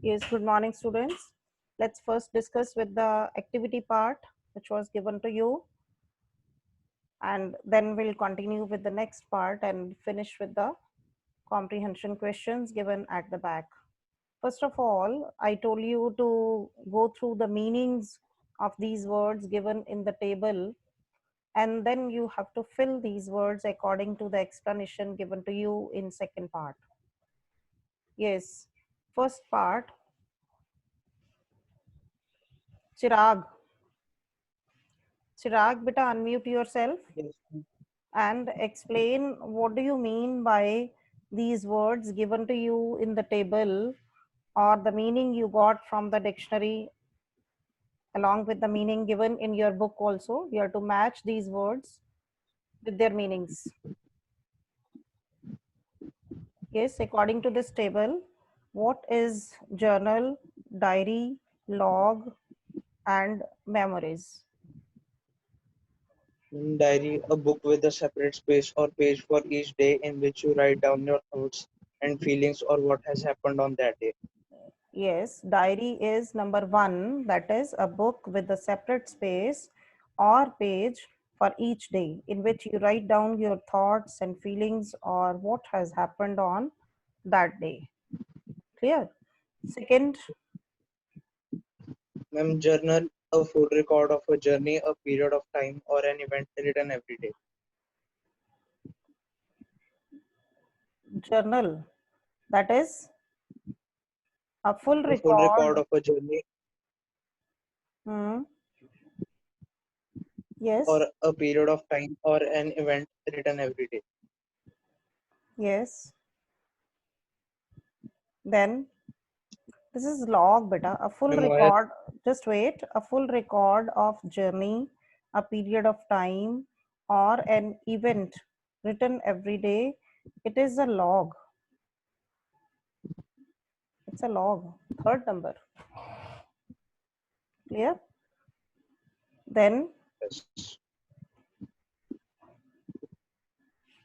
Yes, good morning, students. Let's first discuss with the activity part, which was given to you, and then we'll continue with the next part and finish with the comprehension questions given at the back. First of all, I told you to go through the meanings of these words given in the table, and then you have to fill these words according to the explanation given to you in second part. Yes, first part, Chirag. Chirag, beta, unmute yourself Yes, and explain what do you mean by these words given to you in the table, or the meaning you got from the dictionary along with the meaning given in your book also. You have to match these words with their meanings. Yes, according to this table, what is journal, diary, log, and memories? diary, a book with a separate space or page for each day in which you write down your thoughts and feelings or what has happened on that day. Yes, diary is number one, that is a book with a separate space or page for each day in which you write down your thoughts and feelings or what has happened on that day. Clear? Second, Journal, a full record of a journey, a period of time, or an event written every day. journal, that is a full A full record record. of a journey Hmm, yes, or a period of time or an event written every day. yes. Then this is log, beta, a full Memoir, record. Just wait, a full record of journey, a period of time, or an event written every day. It is a log. It's a log. Third number. Clear? Then, yes.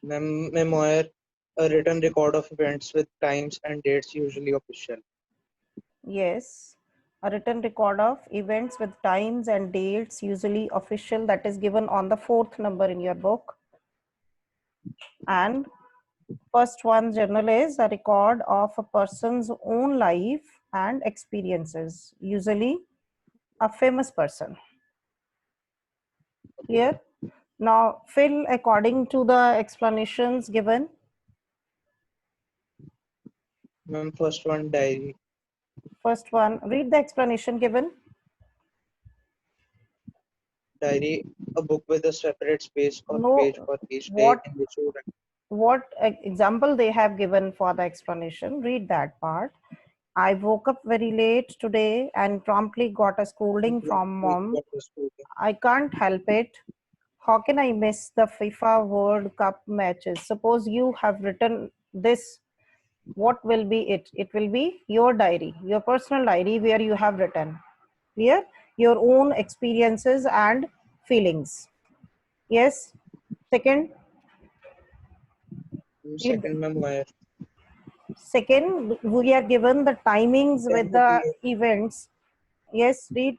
Memoir, a written record of events with times and dates, usually official. yes, a written record of events with times and dates, usually official, that is given on the fourth number in your book. And first one, journal, is a record of a person's own life and experiences, usually a famous person. Clear? Now fill according to the explanations given. First one, diary. First one, read the explanation given. Diary, a book with a separate space or page No, for each day what in which you write. example they have given for the explanation. Read that part. I woke up very late today and promptly got a scolding from mom. What was spoken. I can't help it. How can I miss the FIFA World Cup matches? Suppose you have written this, what will be it? It will be your diary, your personal diary where you have written clear your own experiences and feelings. Yes. Second, read. Second memoir, Second, we are given the timings with 10:30 the events. Yes, read.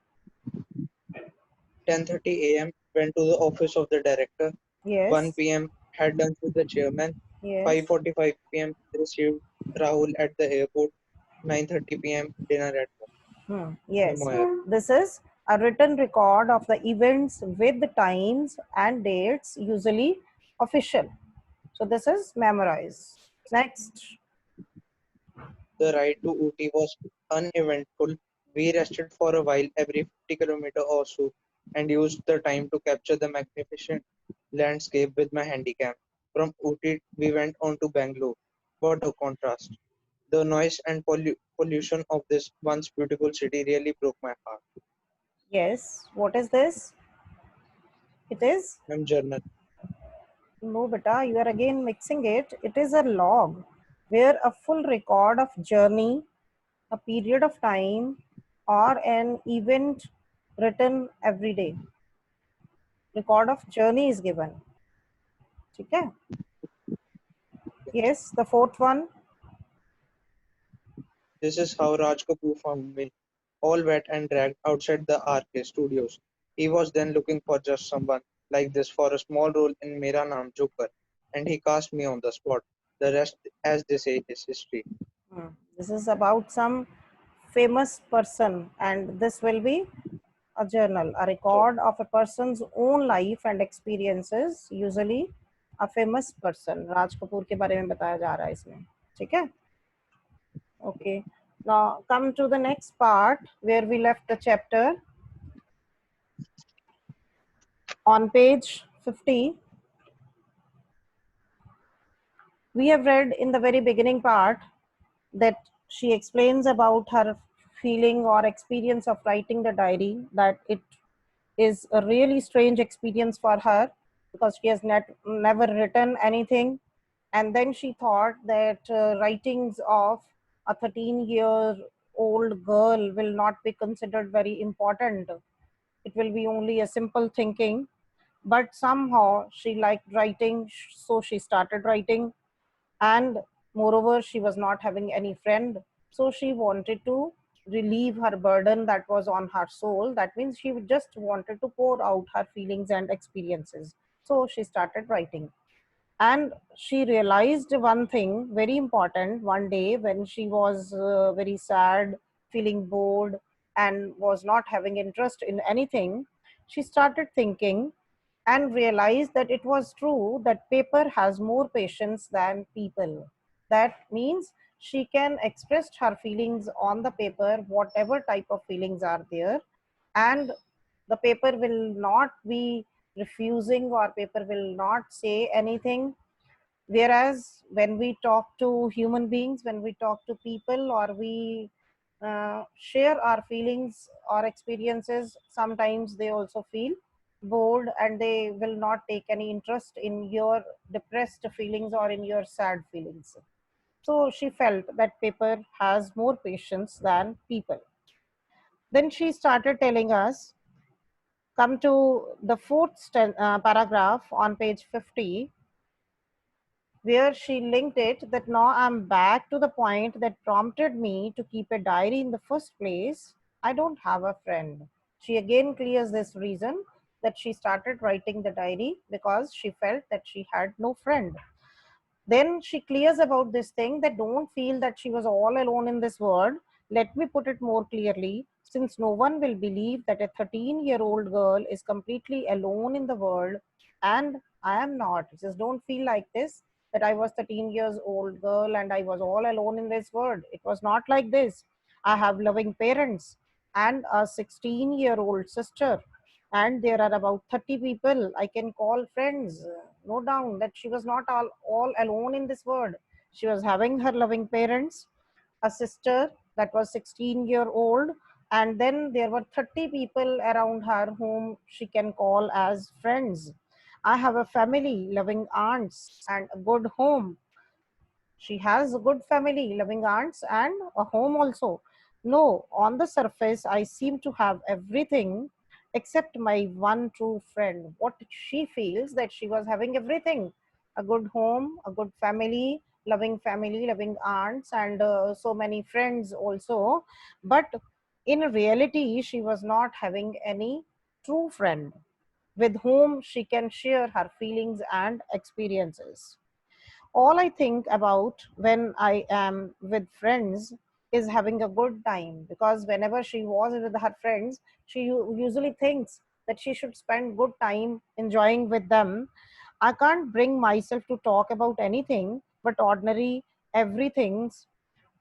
10:30 a.m. went to the office of the director. Yes, 1 p.m. had lunch with the chairman. yes. 5:45 p.m. received Rahul at the airport. 9:30 p.m. dinner at home. Yes, Memoir. this is a written record of the events with the times and dates, usually official. So this is memorized. Next, The ride to Ooty was uneventful. We rested for a while every 50 kilometer or so and used the time to capture the magnificent landscape with my handycam. From Ooty, we went on to Bangalore. What a contrast! The noise and pollution of this once beautiful city really broke my heart. yes, what is this? It is, Journal. no, beta, you are again mixing it. It is a log where a full record of journey, a period of time, or an event written every day. Record of journey is given. Okay? Yes, the fourth one. This is how Raj Kapoor found me, all wet and dragged outside the RK studios. He was then looking for just someone like this for a small role in Mera Naam Joker, and he cast me on the spot. The rest, as they say, is history. This is about some famous person, and this will be a journal, a So, record of a person's own life and experiences, usually a famous person. Raj Kapoor के बारे में बताया जा रहा है इसमें, ठीक है? Okay. Now come to the next part where we left the chapter on page 50. We have read in the very beginning part that she explains about her feeling or experience of writing the diary, that it is a really strange experience for her because she has never written anything. And then she thought that writings of a 13-year-old girl will not be considered very important. It will be only a simple thinking. But somehow she liked writing, so she started writing. And moreover, she was not having any friend, so she wanted to relieve her burden that was on her soul. That means she just wanted to pour out her feelings and experiences, so she started writing. And she realized one thing very important one day when she was very sad, feeling bored, and was not having interest in anything. She started thinking and realized that it was true that paper has more patience than people. That means she can express her feelings on the paper, whatever type of feelings are there, and the paper will not be refusing, or paper will not say anything. Whereas when we talk to human beings, when we talk to people, or we share our feelings or experiences, sometimes they also feel bored and they will not take any interest in your depressed feelings or in your sad feelings. So she felt that paper has more patience than people. Then she started telling us, come to the paragraph on page 50, where she linked it that now I'm back to the point that prompted me to keep a diary in the first place. I don't have a friend. She again clears this reason that she started writing the diary because she felt that she had no friend. Then she clears about this thing that don't feel that she was all alone in this world. Let me put it more clearly, since no one will believe that a 13-year-old girl is completely alone in the world, and I am not. Just don't feel like this, that I was 13 years old girl and I was all alone in this world. It was not like this. I have loving parents and a 16-year-old sister, and there are about 30 people I can call friends. No doubt that she was not all alone in this world. She was having her loving parents, a sister that was 16-year old, and then there were 30 people around her whom she can call as friends. I have a family, loving aunts, and a good home. She has a good family, loving aunts, and a home also. No, on the surface, I seem to have everything except my one true friend. What she feels that she was having everything, a good home, a good family, loving aunts, and so many friends also. But in reality, she was not having any true friend with whom she can share her feelings and experiences. All I think about when I am with friends is having a good time, because whenever she was with her friends, she usually thinks that she should spend good time enjoying with them. I can't bring myself to talk about anything but ordinary everything's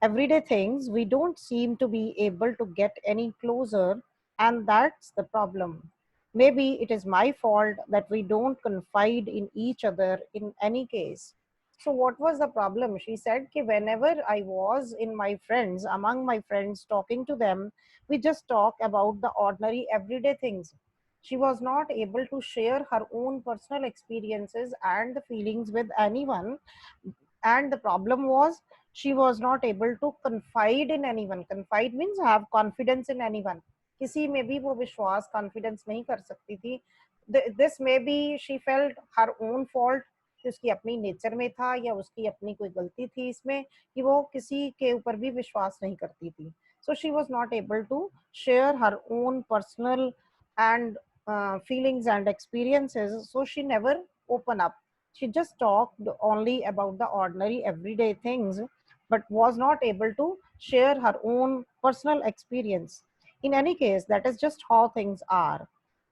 everyday things. We don't seem to be able to get any closer, and that's the problem. Maybe it is my fault that we don't confide in each other in any case. So what was the problem? She said that whenever I was in my friends, among my friends, talking to them, we just talk about the ordinary everyday things. She was not able to share her own personal experiences and the feelings with anyone. And the problem was she was not able to confide in anyone. Confide means have confidence in anyone. किसी में भी वो विश्वास confidence नहीं कर सकती थी. This may be she felt her own fault, कि उसकी अपनी नेचर में था या उसकी अपनी कोई गलती थी इसमें कि वो किसी के ऊपर भी विश्वास नहीं करती थी. So she was not able to share her own personal and feelings and experiences. So she never opened up. She just talked only about the ordinary everyday things, but was not able to share her own personal experience. In any case, that is just how things are.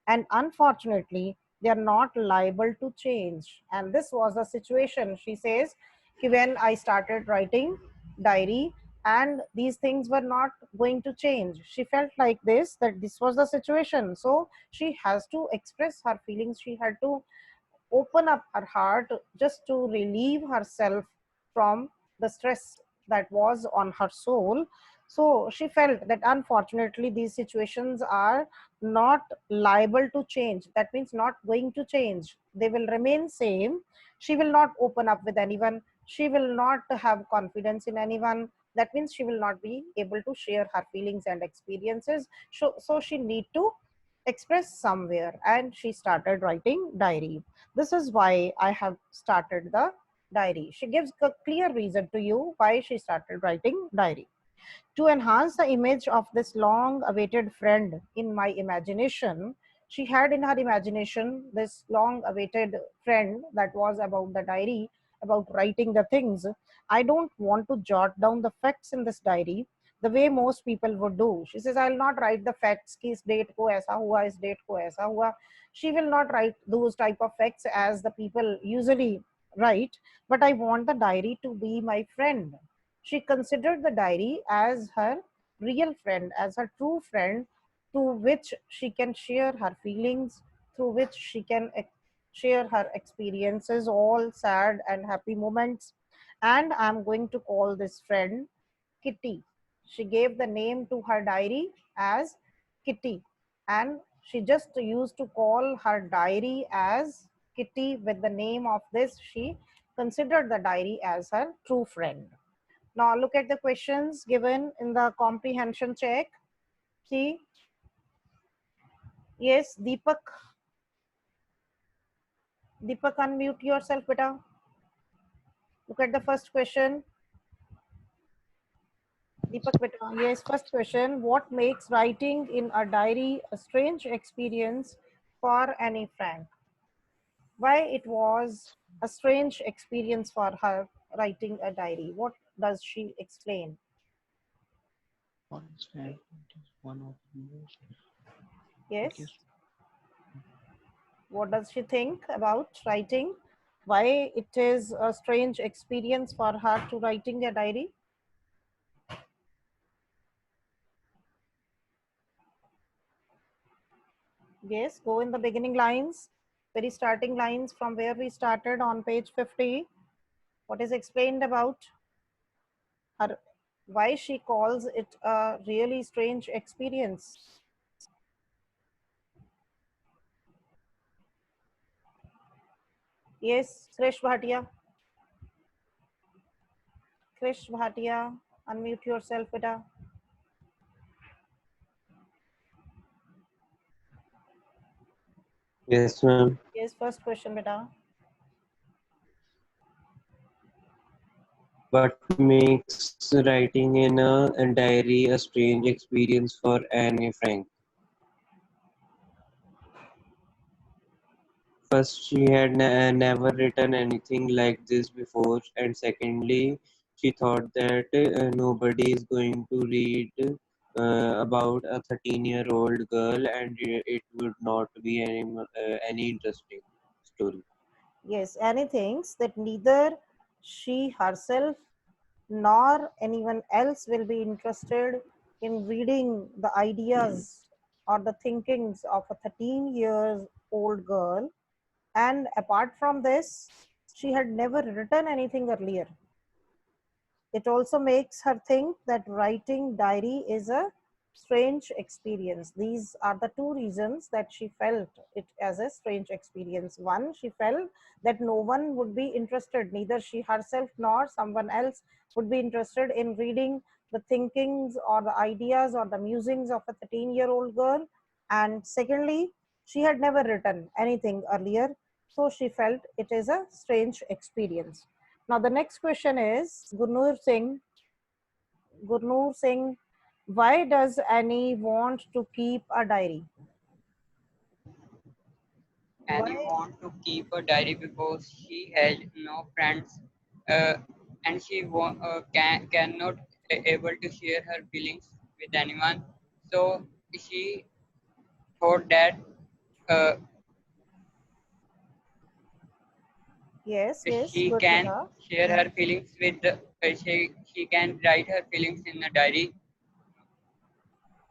And unfortunately, they are not liable to change. And this was the situation. She says, when I started writing diary, and these things were not going to change. She felt like this, that this was the situation. So she has to express her feelings. She had to open up her heart just to relieve herself from the stress that was on her soul. So she felt that unfortunately these situations are not liable to change. That means not going to change. They will remain same. She will not open up with anyone. She will not have confidence in anyone. That means she will not be able to share her feelings and experiences. So she need to express somewhere, and she started writing diary. This is why I have started the diary. She gives a clear reason to you why she started writing diary. To enhance the image of this long awaited friend in my imagination, she had in her imagination this long awaited friend that was about the diary, about writing the things. I don't want to jot down the facts in this diary the way most people would do. She says, I'll not write the facts ki is date ko aisa hua, is date ko aisa hua. She will not write those type of facts as the people usually write, but I want the diary to be my friend. She considered the diary as her real friend, as her true friend, to which she can share her feelings, through which she can share her experiences, all sad and happy moments. And I'm going to call this friend Kitty. She gave the name to her diary as Kitty, and she just used to call her diary as Kitty with the name of this. She considered the diary as her true friend. Now look at the questions given in the comprehension check. See, yes, Deepak. Deepak, unmute yourself, beta. Look at the first question. Deepak, beta. Yes, first question. What makes writing in a diary a strange experience for Annie Frank? Why it was a strange experience for her writing a diary? What does she explain? One of the most. Yes. What does she think about writing? Why it is a strange experience for her to writing a diary? Yes, go in the beginning lines, very starting lines from where we started on page 50. What is explained about her, why she calls it a really strange experience? Yes, Krish Bhatia. Krish Bhatia, unmute yourself, beta. Yes, ma'am. Yes, first question, beta. What makes writing in a diary a strange experience for Anne Frank? First, she had never written anything like this before, and secondly, she thought that nobody is going to read about a 13-year-old girl, and it would not be any interesting story. Yes, Annie thinks that neither she herself nor anyone else will be interested in reading the ideas or the thinkings of a 13 years old girl. And apart from this, she had never written anything earlier. It also makes her think that writing diary is a strange experience. These are the two reasons that she felt it as a strange experience. One, she felt that no one would be interested, neither she herself nor someone else would be interested in reading the thinkings or the ideas or the musings of a 13-year-old girl. And secondly, she had never written anything earlier. So she felt it is a strange experience. Now the next question is Gurnoor Singh, why does Annie want to keep a diary? Annie Why? want to keep a diary because she has no friends, uh, and she cannot able to share her feelings with anyone. So she thought that uh, Yes, yes, she good can beta. share her feelings with she can write her feelings in a diary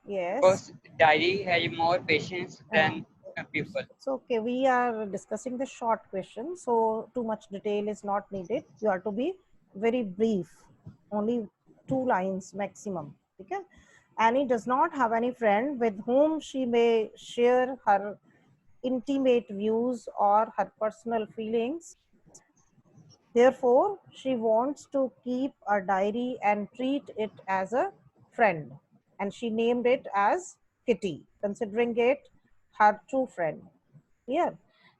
Yes. because diary has more patience Uh, than people. it's okay. We are discussing the short question, so too much detail is not needed. You are to be very brief, only 2 lines maximum. Okay? Annie does not have any friend with whom she may share her intimate views or her personal feelings. Therefore, she wants to keep a diary and treat it as a friend. And she named it as Kitty, considering it her true friend. Clear?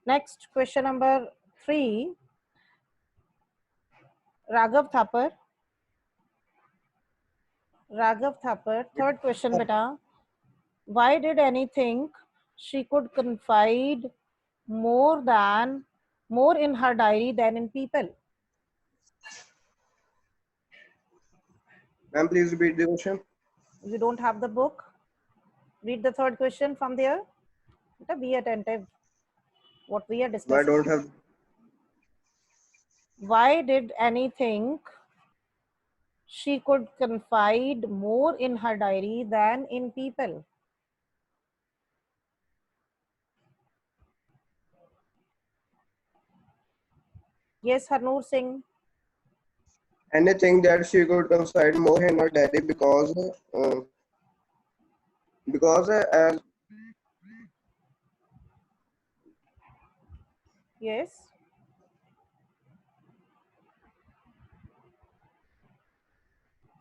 Next, question number 3. Raghav Thapar. Raghav Thapar, third question, beta. Why did Annie think she could confide more in her diary than in people? Ma'am, please repeat the question. You don't have the book? Read the third question from there. Beta, be attentive. What we are I discussing. don't have. Why did Annie think she could confide more in her diary than in people? Yes, Harnoor Singh. Anything that she could confide more in her diary uh, because as Yes.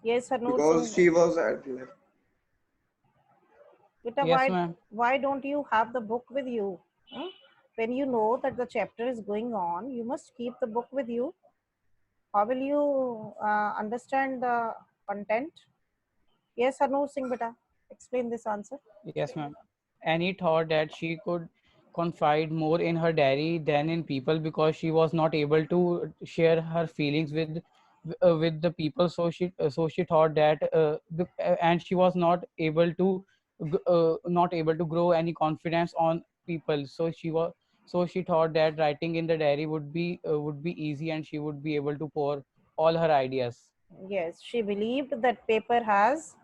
Yes, Harnoor because Singh. she was at Beta, Yes, ma'am. why don't you have the book with you? Huh? When you know that the chapter is going on, you must keep the book with you. How will you understand the content? Yes, Harnoor Singh, beta. Explain this answer. Yes, ma'am. Annie thought that she could confide more in her diary than in people because she was not able to share her feelings with the people. So she thought that and she was not able to grow any confidence on people. So she thought that writing in the diary would be easy and she would be able to pour all her ideas. Yes, she believed that paper has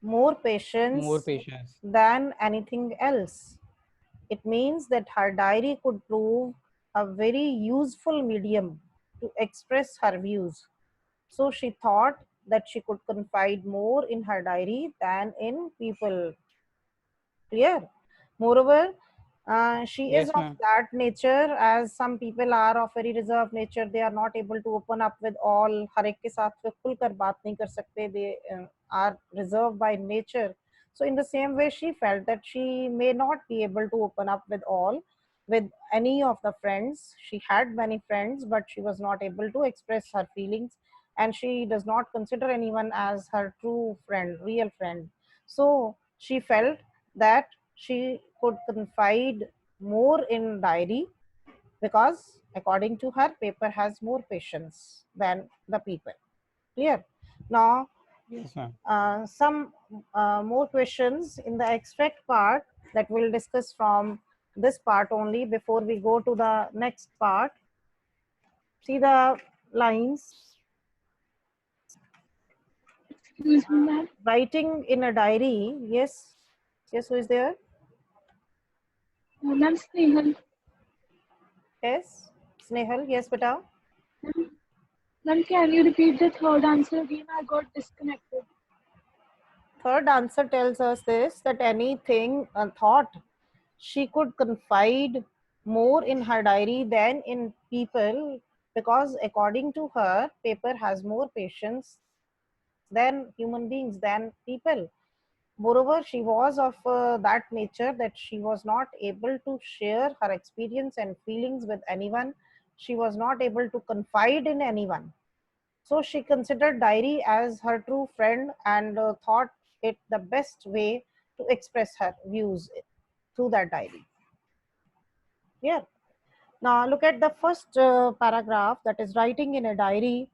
more More patience patience. than anything else. It means that her diary could prove a very useful medium to express her views. So she thought that she could confide more in her diary than in people. Clear? Moreover, she is Yes, of ma'am. that nature as some people are of very reserved nature. They are not able to open up with all. हर एक के साथ वे खुलकर बात नहीं कर सकते. They are reserved by nature. So in the same way, she felt that she may not be able to open up with any of the friends. She had many friends, but she was not able to express her feelings, and she does not consider anyone as her true friend, real friend. So she felt that she could confide more in diary because according to her, paper has more patience than the people. Clear? Now Yes, ma'am. some more questions in the extract part that we'll discuss from this part only before we go to the next part. See the lines. Excuse me, ma'am. Writing in a diary. Yes. Yes, who is there? Ma'am, Snehal. Yes. Snehal. Yes, beta. Ma'am, can you repeat the third answer again? I got disconnected. Third answer tells us this, that anything thought she could confide more in her diary than in people because according to her, paper has more patience than human beings, than people. Moreover, she was of that nature that she was not able to share her experience and feelings with anyone. She was not able to confide in anyone. So she considered diary as her true friend and thought it the best way to express her views through that diary. Yeah. Now look at the first paragraph, that is writing in a diary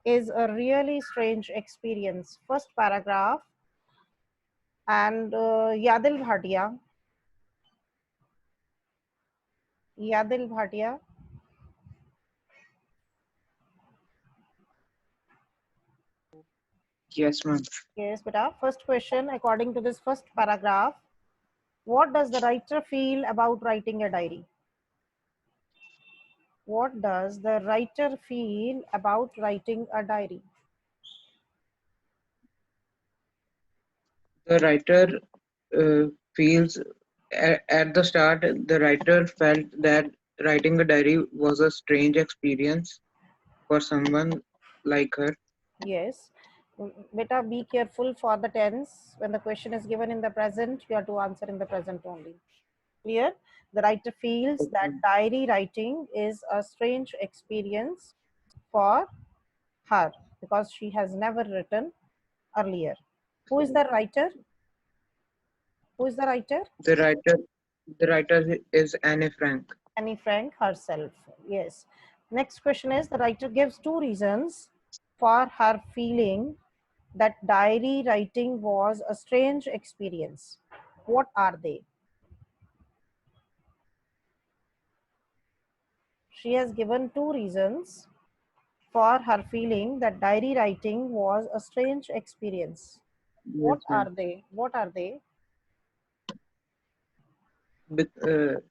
is a really strange experience. First paragraph, and Yadil Bhatia. Yadil Bhatia. Yes, ma'am. Yes, beta. First question, according to this first paragraph, what does the writer feel about writing a diary? What does the writer feel about writing a diary? The writer feels at the start, the writer felt that writing a diary was a strange experience for someone like her. Yes. Beta, be careful for the tense. When the question is given in the present, you have to answer in the present only. Clear? The writer feels that Okay. diary writing is a strange experience for her because she has never written earlier. Who is the writer? Who is the writer? The writer, the writer is Anne Frank. Annie Frank herself. Yes. Next question is, the writer gives two reasons for her feeling that diary writing was a strange experience. What are they? She has given two reasons for her feeling that diary writing was a strange experience. Yes, What ma'am. are they? What are they?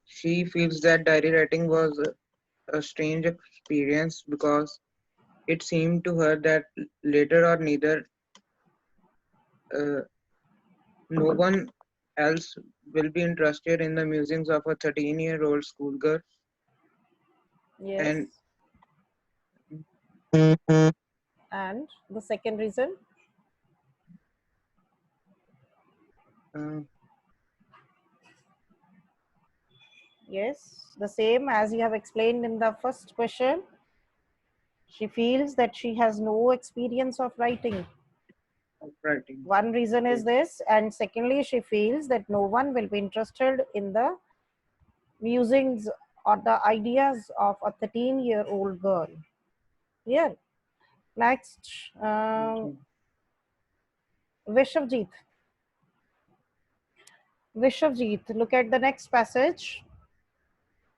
She feels that diary writing was a strange experience because it seemed to her that later or neither uh, no one else will be interested in the musings of a 13-year-old schoolgirl. Yes. And And the second reason? uh, Yes, the same as you have explained in the first question. She feels that she has no experience of writing. of writing. One reason is Yes. this, and secondly, she feels that no one will be interested in the musings or the ideas of a 13-year-old girl. Here, next, Vishavjit. Vishavjit, look at the next passage.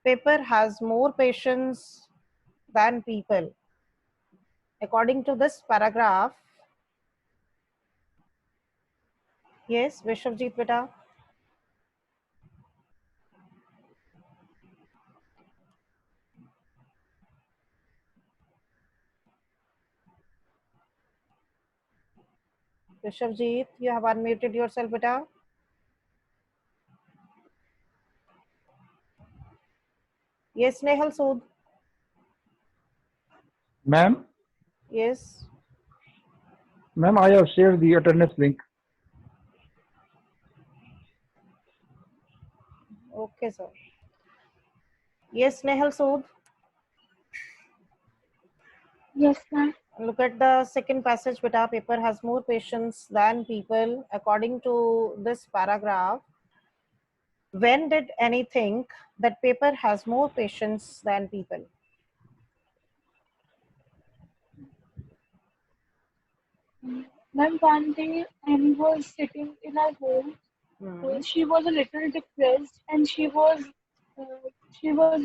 Paper has more patience than people. According to this paragraph, yes, Vishavjit beta. Vishavjit, you have unmuted yourself beta. Yes, Nehal Sood. Ma'am, Yes. ma'am, I have shared the attendance link. Okay, sir. Yes, Nehal Sood. Yes, ma'am. Look at the second passage, beta. Paper has more patience than people. According to this paragraph, when did Annie think that paper has more patience than people? Ma'am, one day Annie was sitting in her home. Hmm. She was a little depressed and she was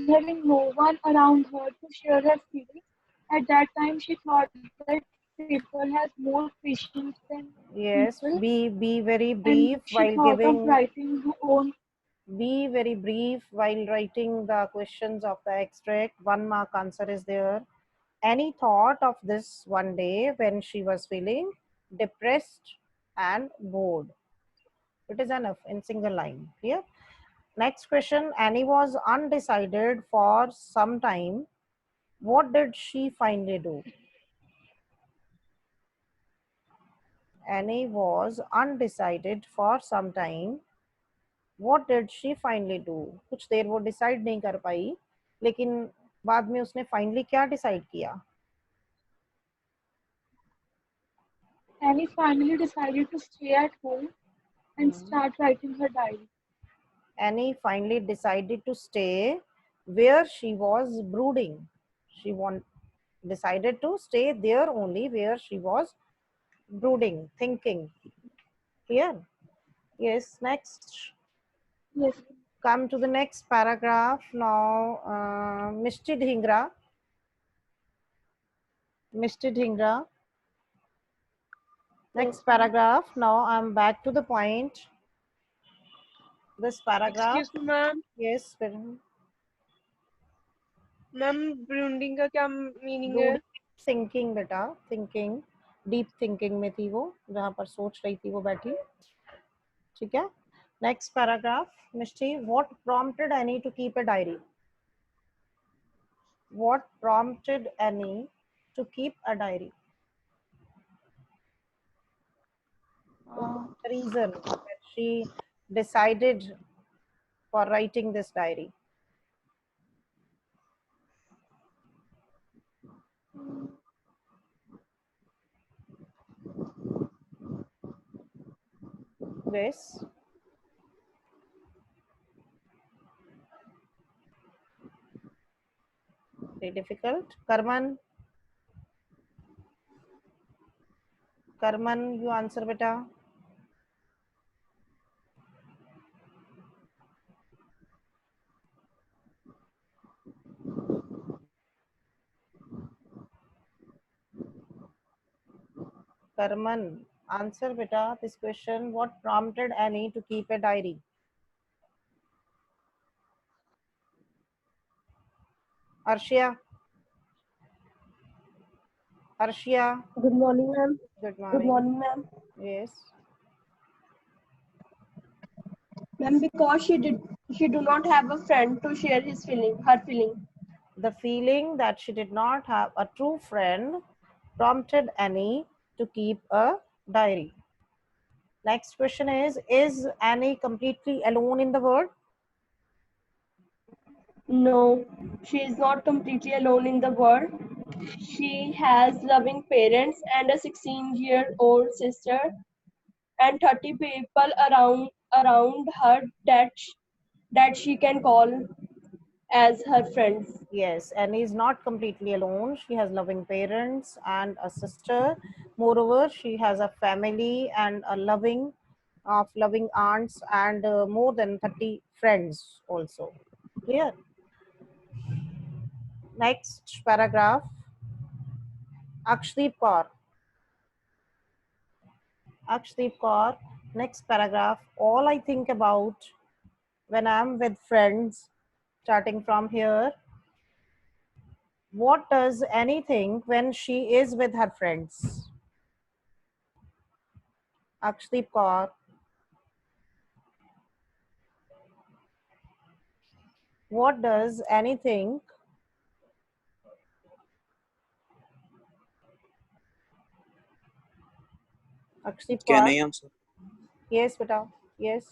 having no one around her to share her feelings. At that time, she thought that people has more patience than Yes, people, be very and brief she while thought of giving. writing her own. Be very brief while writing the questions of the extract. 1 mark answer is there. Annie thought of this one day when she was feeling depressed and bored. It is enough in single line. Clear? Next question. Annie was undecided for some time. What did she finally do? Annie was undecided for some time. What did she finally do? कुछ देर वो decide नहीं कर पाई, लेकिन बाद में उसने finally क्या decide किया? Annie finally decided to stay at home and start writing her diary. Annie finally decided to stay where she was brooding. She decided to stay there only where she was brooding, thinking. Clear? Yes, next. Yes. Come to the next paragraph now. Mr. Dhingra. Mr. Dhingra. Next paragraph. Now I'm back to the point. This paragraph. Excuse me, ma'am. Yes. Ma'am brooding का क्या meaning है? Thinking बेटा, thinking, deep thinking में थी वो, जहाँ पर सोच रही थी वो बैठी. ठीक है. Next paragraph. Misty, what prompted Annie to keep a diary? What prompted Annie to keep a diary? The reason that she decided for writing this diary. Yes. Very difficult. Karman. Karman, you answer beta. Karman, answer beta this question. What prompted Annie to keep a diary? Arshia. Arshia. Good morning, ma'am. Good morning. Good morning, ma'am. Yes. Ma'am, because she do not have a friend to share her feeling. The feeling that she did not have a true friend prompted Annie to keep a diary. Next question is Annie completely alone in the world? No, she is not completely alone in the world. She has loving parents and a 16-year-old sister and 30 people around her that she can call as her friends. Yes, Annie is not completely alone. She has loving parents and a sister. Moreover, she has a family and a loving aunts and more than 30 friends also. Clear? Next paragraph. Akshdeep Kaur. Akshdeep Kaur. Next paragraph. All I think about when I'm with friends, starting from here. What does Annie think when she is with her friends? Akshdeep Kaur. What does Annie think? Akshdeep Can Kaur. I answer? Yes, beta. Yes.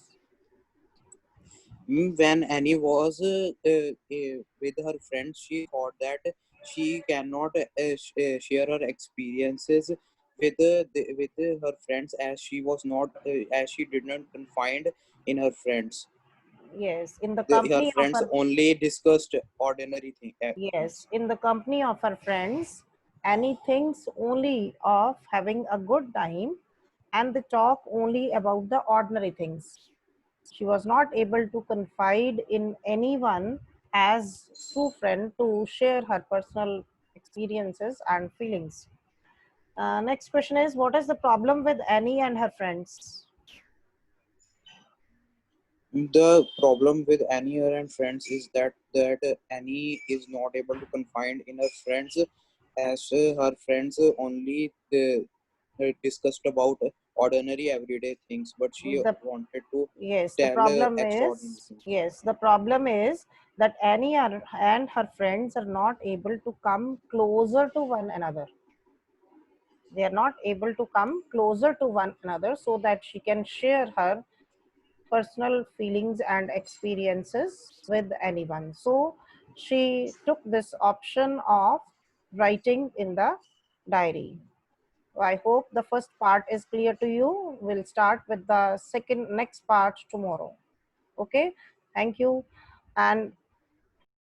When Annie was with her friends, she thought that she cannot share her experiences with her friends as she was not as she did not confide in her friends. Yes, in the Her company of friends her. only discussed ordinary things. Yes, in the company of her friends, Annie thinks only of having a good time and they talk only about the ordinary things. She was not able to confide in anyone as true friend to share her personal experiences and feelings. Next question is, what is the problem with Annie and her friends? The problem with Annie and friends is that Annie is not able to confide in her friends as her friends only discussed about ordinary everyday things, but she wanted to Yes, the tell problem extraordinary is, things. yes, the problem is that Annie and her friends are not able to come closer to one another. They are not able to come closer to one another so that she can share her personal feelings and experiences with anyone. So she took this option of writing in the diary. I hope the first part is clear to you. We'll start with the next part tomorrow. Okay, thank you. And